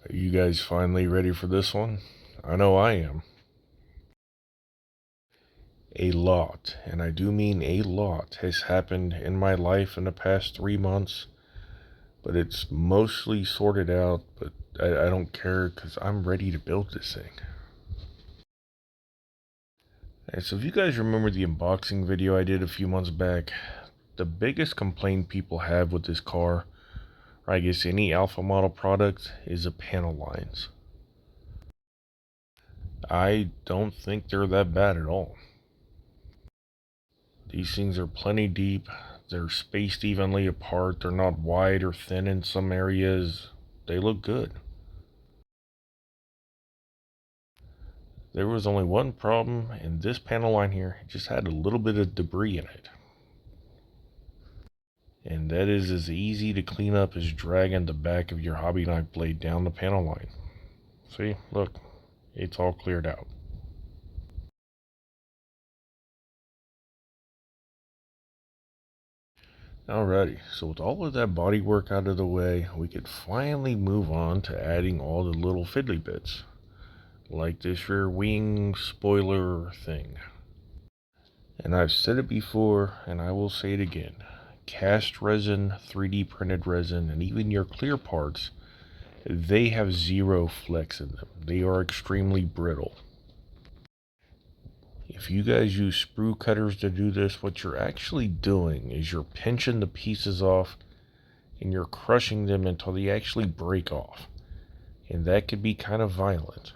Are you guys finally ready for this one? I know I am. A lot, and I do mean a lot, has happened in my life in the past 3 months, but it's mostly sorted out, but I don't care because I'm ready to build this thing. And so if you guys remember the unboxing video I did a few months back, the biggest complaint people have with this car, or I guess any alpha model product, is the panel lines. I don't think they're that bad at all. These things are plenty deep. They're spaced evenly apart. They're not wide or thin in some areas. They look good. There was only one problem, and this panel line here just had a little bit of debris in it. And that is as easy to clean up as dragging the back of your hobby knife blade down the panel line. See, look, it's all cleared out. Alrighty, so with all of that body work out of the way, we could finally move on to adding all the little fiddly bits, like this rear wing spoiler thing. And I've said it before, and I will say it again. Cast resin, 3D printed resin, and even your clear parts, they have zero flex in them. They are extremely brittle. If you guys use sprue cutters to do this, what you're actually doing is you're pinching the pieces off and you're crushing them until they actually break off. And that could be kind of violent.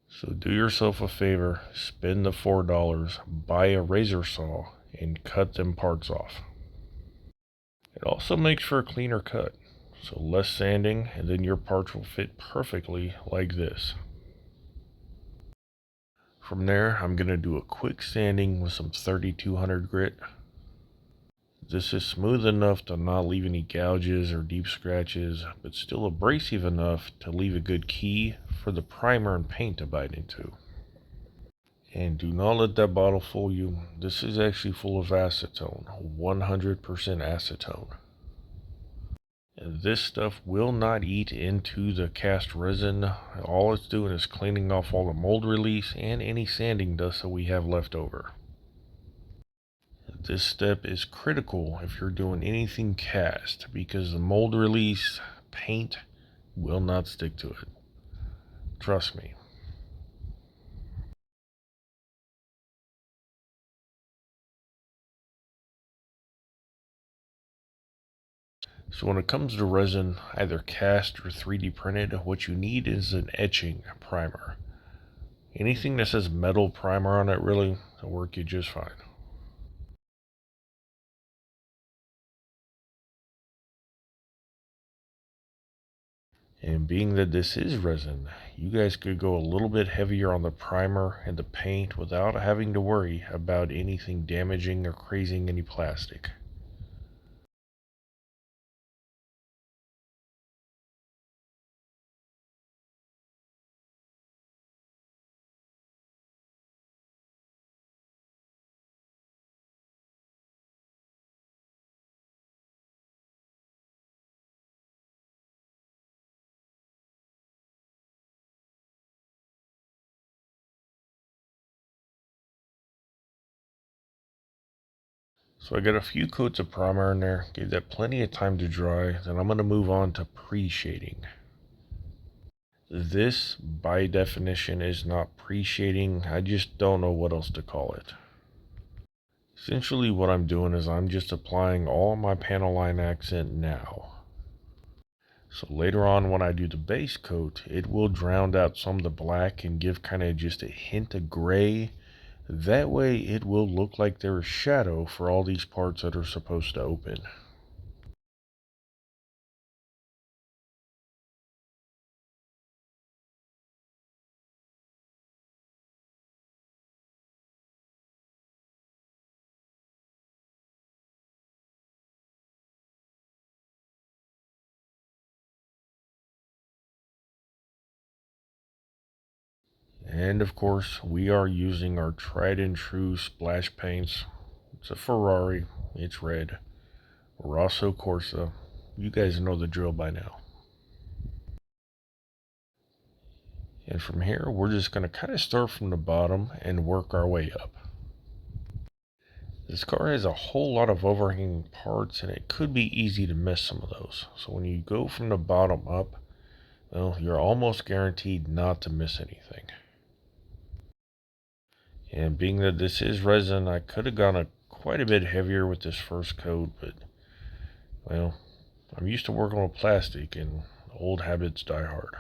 So do yourself a favor, spend the $4, buy a razor saw, and cut them parts off. It also makes for a cleaner cut, so less sanding, and then your parts will fit perfectly like this. From there, I'm going to do a quick sanding with some 3200 grit. This is smooth enough to not leave any gouges or deep scratches, but still abrasive enough to leave a good key for the primer and paint to bite into. And do not let that bottle fool you. This is actually full of acetone, 100% acetone. And this stuff will not eat into the cast resin. All it's doing is cleaning off all the mold release and any sanding dust that we have left over. This step is critical if you're doing anything cast, because the mold release paint will not stick to it. Trust me. So when it comes to resin, either cast or 3D printed, what you need is an etching primer. Anything that says metal primer on it really will work you just fine. And being that this is resin, you guys could go a little bit heavier on the primer and the paint without having to worry about anything damaging or crazing any plastic. So I got a few coats of primer in there, gave that plenty of time to dry, then I'm going to move on to pre-shading. This, by definition, is not pre-shading. I just don't know what else to call it. Essentially what I'm doing is I'm just applying all my panel line accent now. So later on when I do the base coat, it will drown out some of the black and give kind of just a hint of gray. That way it will look like there is shadow for all these parts that are supposed to open. And of course, we are using our tried and true splash paints. It's a Ferrari, it's red. Rosso Corsa. You guys know the drill by now. And from here, we're just going to kind of start from the bottom and work our way up. This car has a whole lot of overhanging parts, and it could be easy to miss some of those. So when you go from the bottom up, well, you're almost guaranteed not to miss anything. And being that this is resin, I could have gone quite a bit heavier with this first coat, but, well, I'm used to working with plastic, and old habits die hard.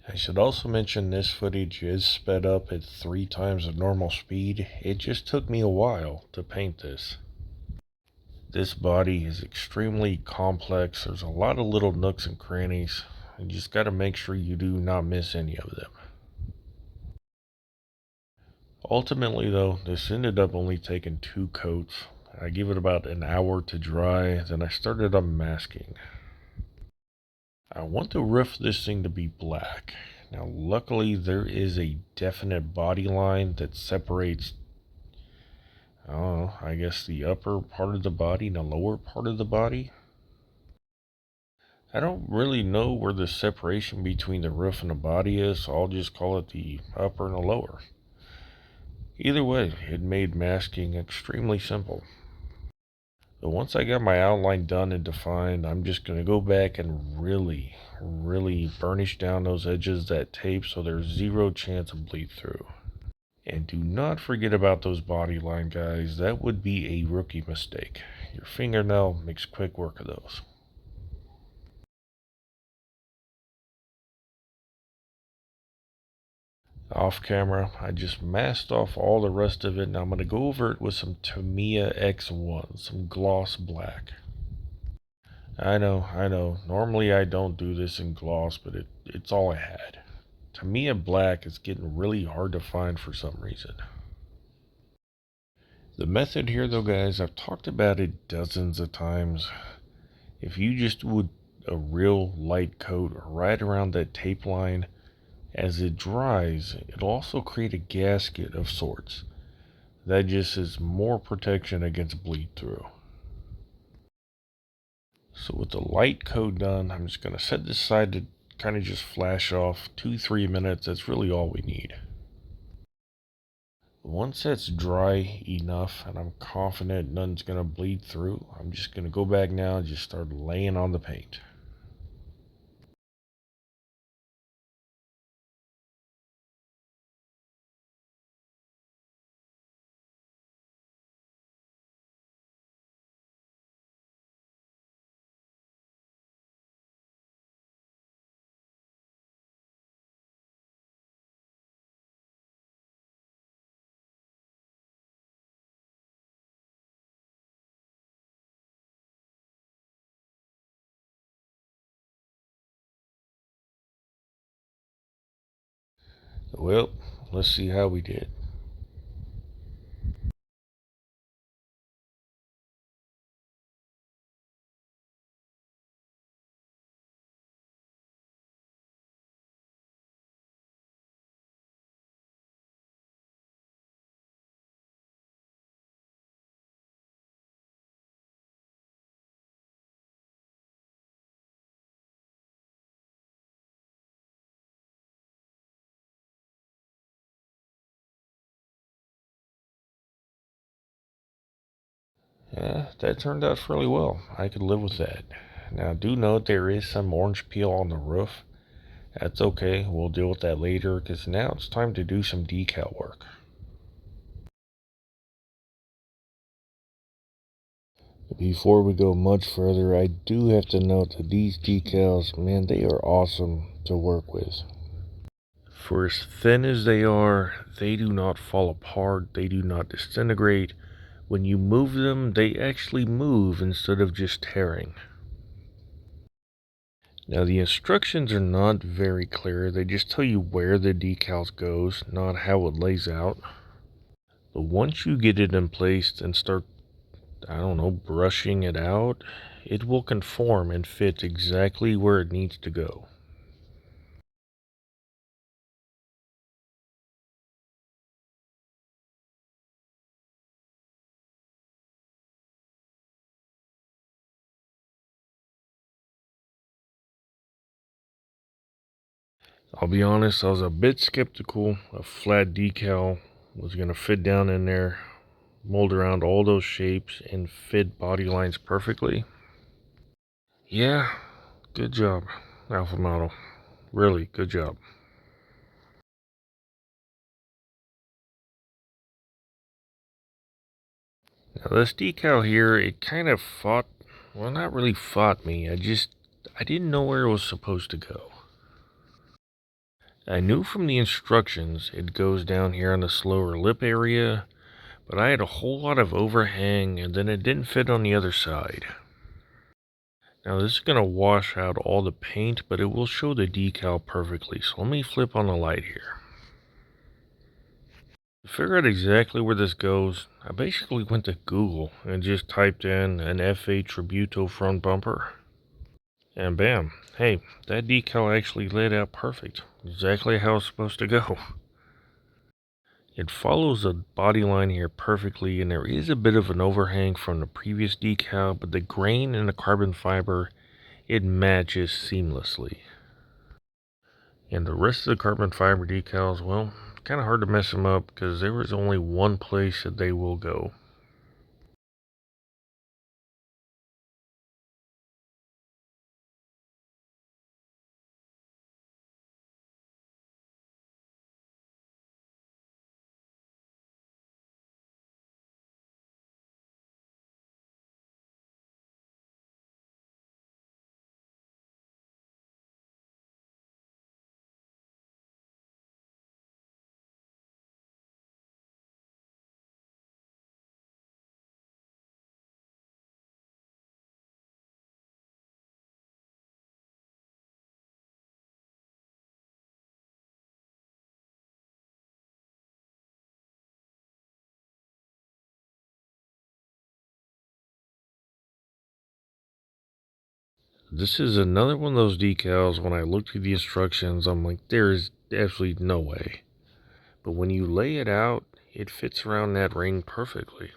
I should also mention this footage is sped up at 3 times the normal speed. It just took me a while to paint this. This body is extremely complex. There's a lot of little nooks and crannies. You just got to make sure you do not miss any of them. Ultimately though, this ended up only taking 2 coats. I gave it about an hour to dry, then I started unmasking. I want the roof of this thing to be black. Now luckily there is a definite body line that separates, I don't know, I guess the upper part of the body and the lower part of the body. I don't really know where the separation between the roof and the body is, so I'll just call it the upper and the lower. Either way, it made masking extremely simple. But once I got my outline done and defined, I'm just going to go back and really burnish down those edges of that tape so there's zero chance of bleed through. And do not forget about those body line, guys. That would be a rookie mistake. Your fingernail makes quick work of those. Off camera, I just masked off all the rest of it, and I'm going to go over it with some Tamiya X1, some gloss black. I know, normally I don't do this in gloss, but it's all I had. Tamiya black is getting really hard to find for some reason. The method here though, guys, I've talked about it dozens of times. If you just would a real light coat right around that tape line, as it dries, it'll also create a gasket of sorts. That just is more protection against bleed through. So with the light coat done, I'm just going to set this aside to kind of just flash off 2-3 minutes. That's really all we need. Once that's dry enough and I'm confident none's going to bleed through, I'm just going to go back now and just start laying on the paint. Well, let's see how we did. Yeah, that turned out fairly well. I could live with that. Now, do note there is some orange peel on the roof. That's okay, we'll deal with that later because now it's time to do some decal work. Before we go much further, I do have to note that these decals, man, they are awesome to work with. For as thin as they do not fall apart, they do not disintegrate. When you move them, they actually move instead of just tearing. Now the instructions are not very clear. They just tell you where the decals goes, not how it lays out. But once you get it in place and start, I don't know, brushing it out, it will conform and fit exactly where it needs to go. I'll be honest, I was a bit skeptical a flat decal was going to fit down in there, mold around all those shapes, and fit body lines perfectly. Yeah, good job, Alpha Model. Really, good job. Now this decal here, it kind of fought, well, not really fought me. I didn't know where it was supposed to go. I knew from the instructions it goes down here on the slower lip area, but I had a whole lot of overhang and then it didn't fit on the other side. Now this is going to wash out all the paint, but it will show the decal perfectly. So let me flip on the light here. To figure out exactly where this goes, I basically went to Google and just typed in an F8 Tributo front bumper. And bam, hey, that decal actually laid out perfect. Exactly how it's supposed to go. It follows the body line here perfectly, and there is a bit of an overhang from the previous decal, but the grain and the carbon fiber, it matches seamlessly. And the rest of the carbon fiber decals, well, kind of hard to mess them up because there is only one place that they will go. This is another one of those decals. When I looked through the instructions, I'm like, there is absolutely no way. But when you lay it out, it fits around that ring perfectly.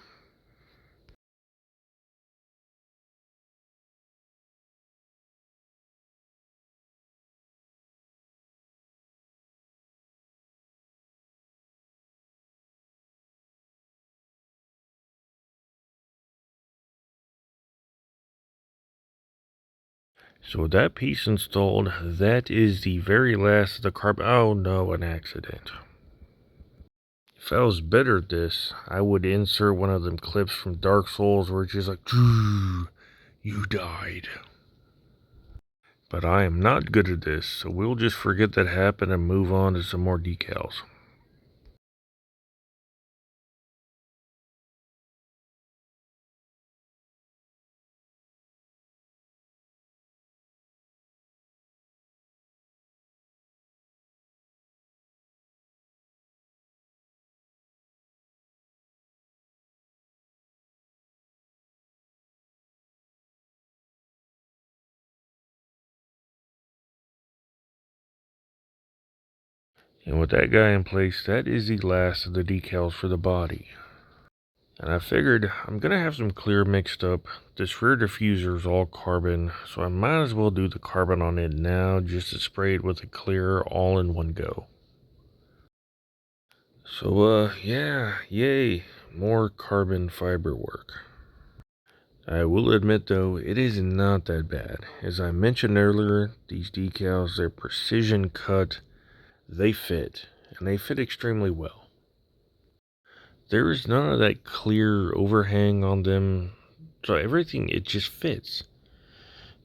So with that piece installed, that is the very last of the carbon. Oh no, an accident. If I was better at this, I would insert one of them clips from Dark Souls where it's just like, you died. But I am not good at this, so we'll just forget that happened and move on to some more decals. And with that guy in place, that is the last of the decals for the body. And I figured I'm going to have some clear mixed up. This rear diffuser is all carbon, so I might as well do the carbon on it now just to spray it with the clear all in one go. So, yeah, yay, more carbon fiber work. I will admit though, it is not that bad. As I mentioned earlier, these decals, they're precision cut, they fit, and they fit extremely well. There is none of that clear overhang on them, so everything, it just fits.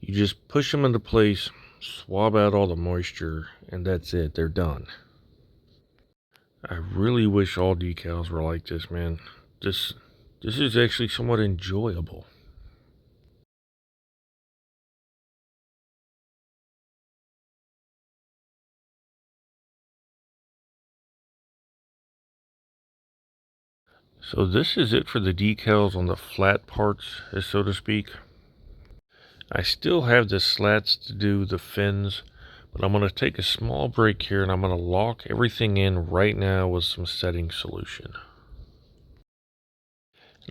You just push them into place, swab out all the moisture, and that's it, they're done. I really wish all decals were like this, man. This, this is actually somewhat enjoyable. So this is it for the decals on the flat parts, so to speak. I still have the slats to do the fins, but I'm going to take a small break here and I'm going to lock everything in right now with some setting solution.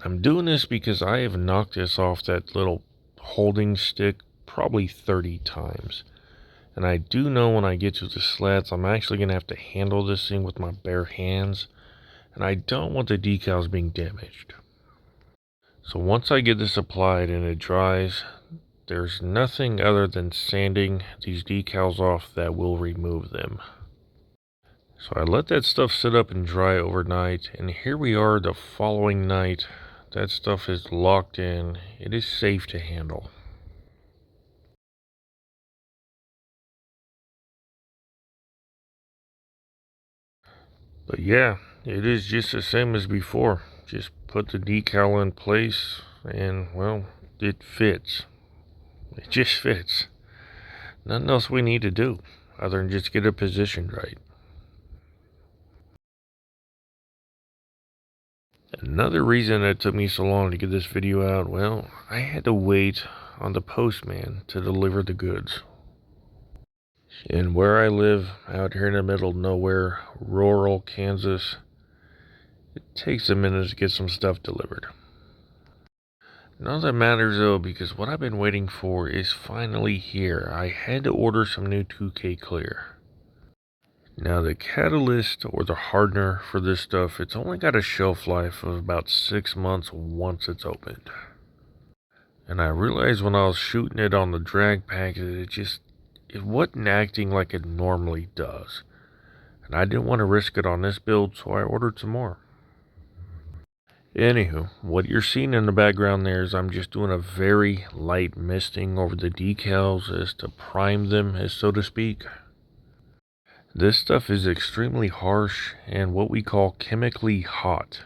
I'm doing this because I have knocked this off that little holding stick probably 30 times. And I do know when I get to the slats, I'm actually going to have to handle this thing with my bare hands. And I don't want the decals being damaged. So once I get this applied and it dries, there's nothing other than sanding these decals off that will remove them. So I let that stuff sit up and dry overnight, and here we are the following night. That stuff is locked in. It is safe to handle. But yeah, it is just the same as before. Just put the decal in place and, well, it fits. It just fits. Nothing else we need to do other than just get it positioned right. Another reason it took me so long to get this video out, well, I had to wait on the postman to deliver the goods. And where I live, out here in the middle of nowhere, rural Kansas, it takes a minute to get some stuff delivered. None of that matters though, because what I've been waiting for is finally here. I had to order some new 2K clear. Now the catalyst or the hardener for this stuff, it's only got a shelf life of about 6 months once it's opened. And I realized when I was shooting it on the drag pack that it wasn't acting like it normally does. And I didn't want to risk it on this build, so I ordered some more. Anywho, what you're seeing in the background there is I'm just doing a very light misting over the decals as to prime them, as so to speak. This stuff is extremely harsh and what we call chemically hot.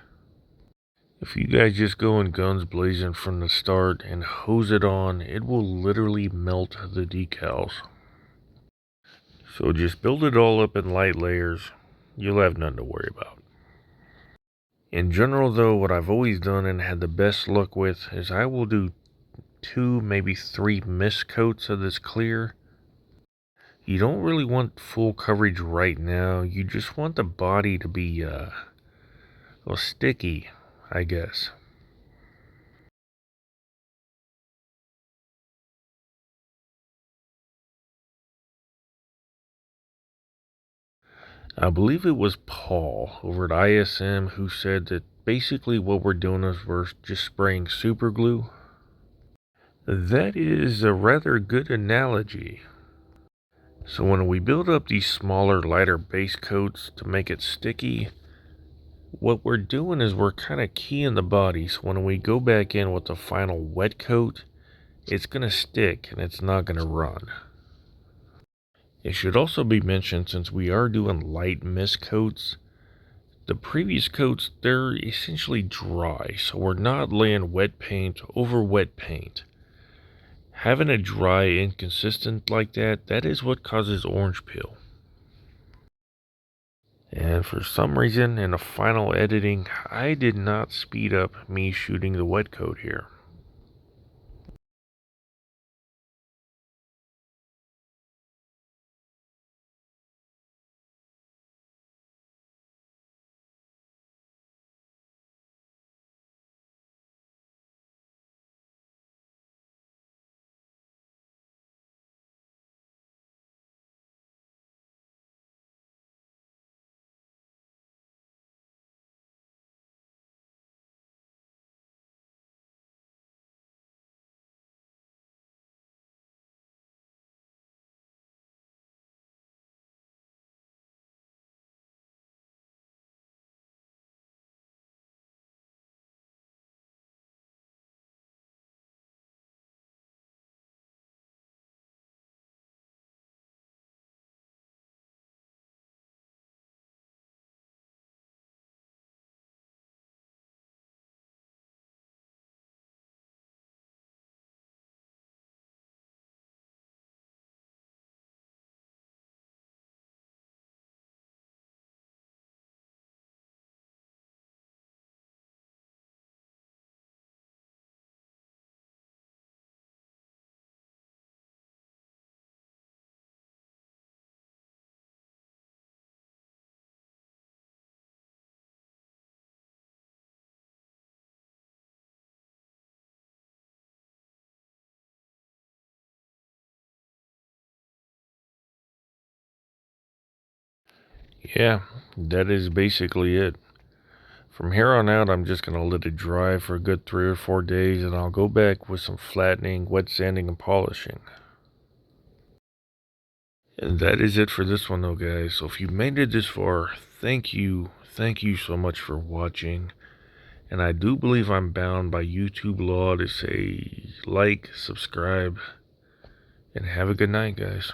If you guys just go in guns blazing from the start and hose it on, it will literally melt the decals. So just build it all up in light layers. You'll have nothing to worry about. In general though, what I've always done and had the best luck with is I will do 2, maybe 3 mist coats of this clear. You don't really want full coverage right now. You just want the body to be well, sticky, I guess. I believe it was Paul over at ISM who said that basically what we're doing is we're just spraying super glue. That is a rather good analogy. So when we build up these smaller, lighter base coats to make it sticky, what we're doing is we're kind of keying the body. So when we go back in with the final wet coat, it's going to stick and it's not going to run. It should also be mentioned, since we are doing light mist coats, the previous coats, they're essentially dry, so we're not laying wet paint over wet paint. Having it dry inconsistent like that, that is what causes orange peel. And for some reason in the final editing, I did not speed up me shooting the wet coat here. Yeah, that is basically it. From here on out, I'm just going to let it dry for a good 3 or 4 days, and I'll go back with some flattening, wet sanding, and polishing. And that is it for this one though, guys. So if you made it this far, thank you. Thank you so much for watching. And I do believe I'm bound by YouTube law to say like, subscribe, and have a good night, guys.